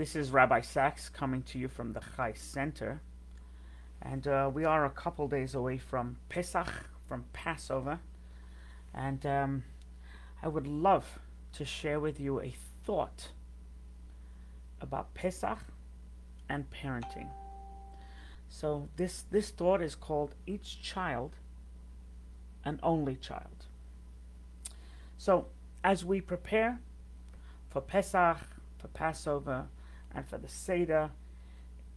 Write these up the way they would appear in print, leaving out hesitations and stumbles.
This is Rabbi Sachs coming to you from the Chai Center. And we are a couple days away from Pesach, from Passover. And I would love to share with you a thought about Pesach and parenting. So this thought is called Each Child an Only Child. So as we prepare for Pesach, for Passover, and for the Seder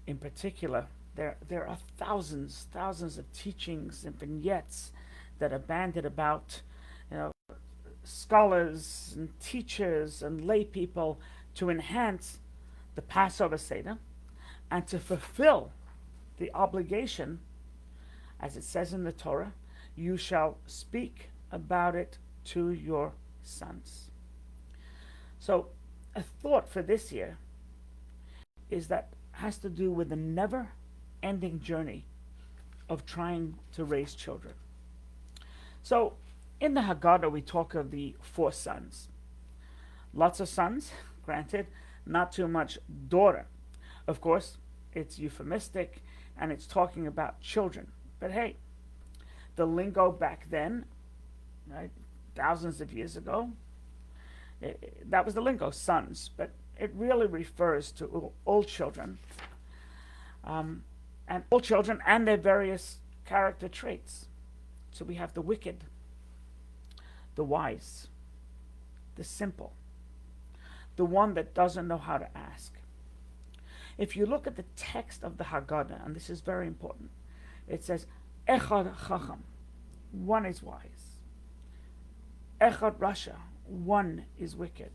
in particular, there are thousands of teachings and vignettes that are banded about, scholars and teachers and lay people to enhance the Passover Seder and to fulfill the obligation, as it says in the Torah, you shall speak about it to your sons. So a thought for this year is that has to do with the never-ending journey of trying to raise children. So in the Haggadah we talk of the 4 sons. Lots of sons, granted, not too much daughter. Of course, it's euphemistic and it's talking about children. But hey, the lingo back then, right, thousands of years ago, that was the lingo, sons. But it really refers to all children, and all children and their various character traits. So we have the wicked, the wise, the simple, the one that doesn't know how to ask. If you look at the text of the Haggadah, and this is very important, it says, Echad Chacham, one is wise. Echad Rasha, one is wicked.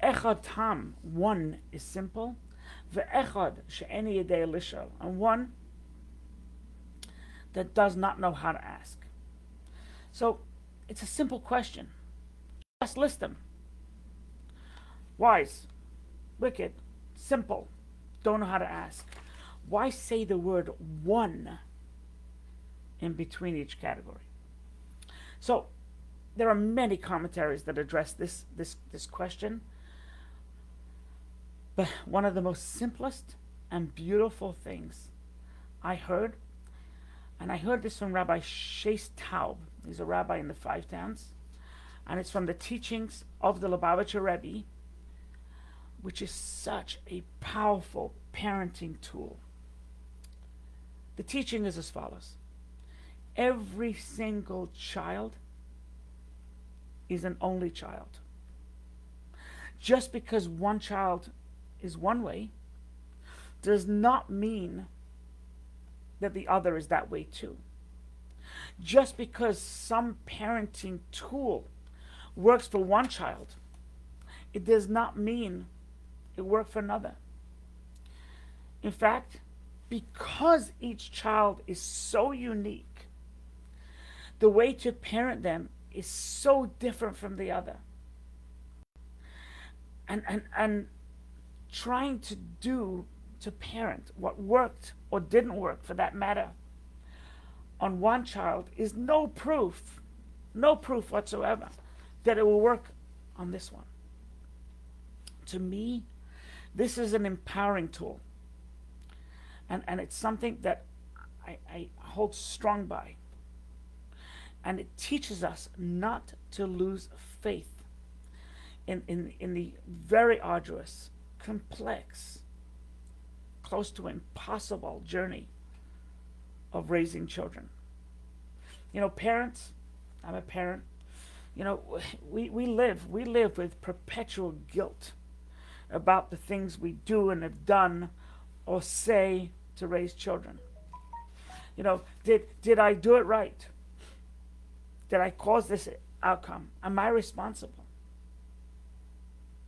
Echad Tam, one is simple. Ve'echad she'eni yedei lishal, and one that does not know how to ask. So it's a simple question. Just list them. Wise, wicked, simple, don't know how to ask. Why say the word one in between each category? So there are many commentaries that address this question. But one of the most simplest and beautiful things I heard, and I heard this from Rabbi Shais Taub. He's a rabbi in the Five Towns, and it's from the teachings of the Lubavitcher Rebbe, which is such a powerful parenting tool. The teaching is as follows. Every single child is an only child. Just because one child is one way does not mean that the other is that way too. Just because some parenting tool works for one child, it does not mean it worked for another. In fact, because each child is so unique, the way to parent them is so different from the other. And trying to parent what worked or didn't work, for that matter, on one child is no proof whatsoever that it will work on this one. To me, this is an empowering tool. And it's something that I hold strong by. And it teaches us not to lose faith in the very arduous, complex, close to impossible journey of raising children. Parents, I'm a parent, we live with perpetual guilt about the things we do and have done or say to raise children. Did I do it right? Did I cause this outcome? Am I responsible?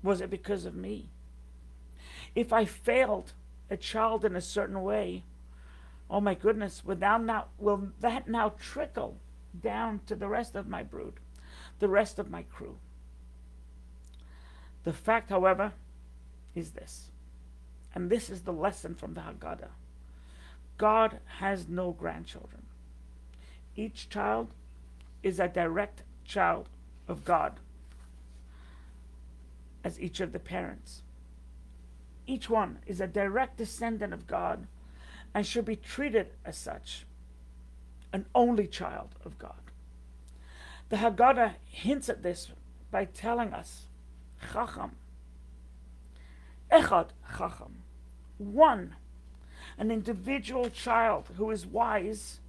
Was it because of me? If I failed a child in a certain way, oh my goodness, will that now trickle down to the rest of my brood, the rest of my crew? The fact, however, is this, and this is the lesson from the Haggadah. God has no grandchildren. Each child is a direct child of God, as each of the parents. each one is a direct descendant of God and should be treated as such, an only child of God. The Haggadah hints at this by telling us, Chacham, Echad Chacham, one, an individual child who is wise,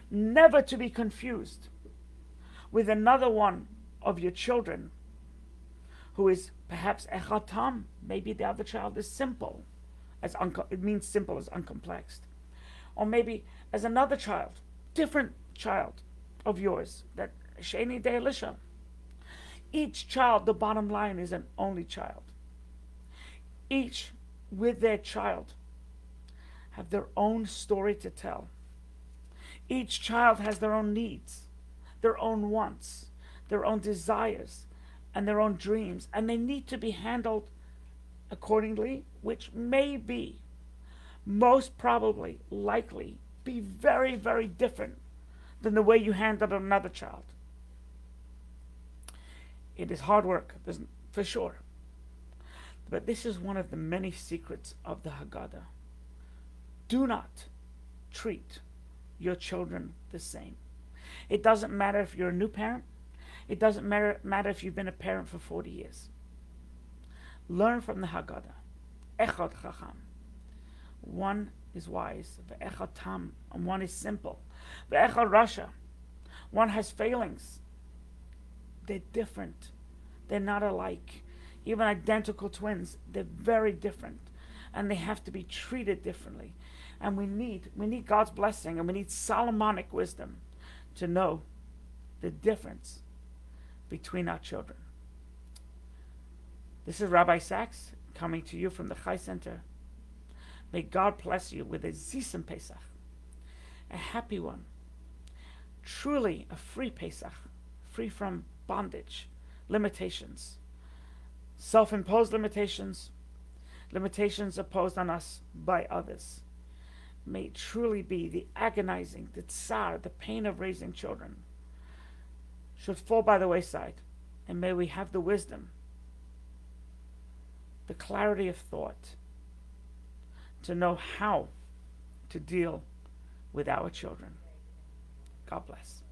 never to be confused with another one of your children who is perhaps Echad Tam. Maybe the other child is simple, it means simple as uncomplexed. Or maybe as another child, different child of yours, that Sheni De Elisha. Each child, the bottom line, is an only child. Each, with their child, have their own story to tell. Each child has their own needs, their own wants, their own desires, and their own dreams, and they need to be handled accordingly, which may be, most probably, likely, be very, very different than the way you handled another child. It is hard work, for sure. But this is one of the many secrets of the Haggadah. Do not treat your children the same. It doesn't matter if you're a new parent. It doesn't matter if you've been a parent for 40 years. Learn from the Haggadah. Echad Chacham. One is wise. Ve'echad Tam. And one is simple. Ve'echad Rasha. One has failings. They're different. They're not alike. Even identical twins, they're very different. And they have to be treated differently. And we need God's blessing, and we need Solomonic wisdom to know the difference between our children. This is Rabbi Sachs coming to you from the Chai Center. May God bless you with a Zisem Pesach, a happy one, truly a free Pesach, free from bondage, limitations, self-imposed limitations, limitations imposed on us by others. May it truly be the agonizing, the tsar, the pain of raising children should fall by the wayside, and may we have the wisdom, the clarity of thought to know how to deal with our children. God bless.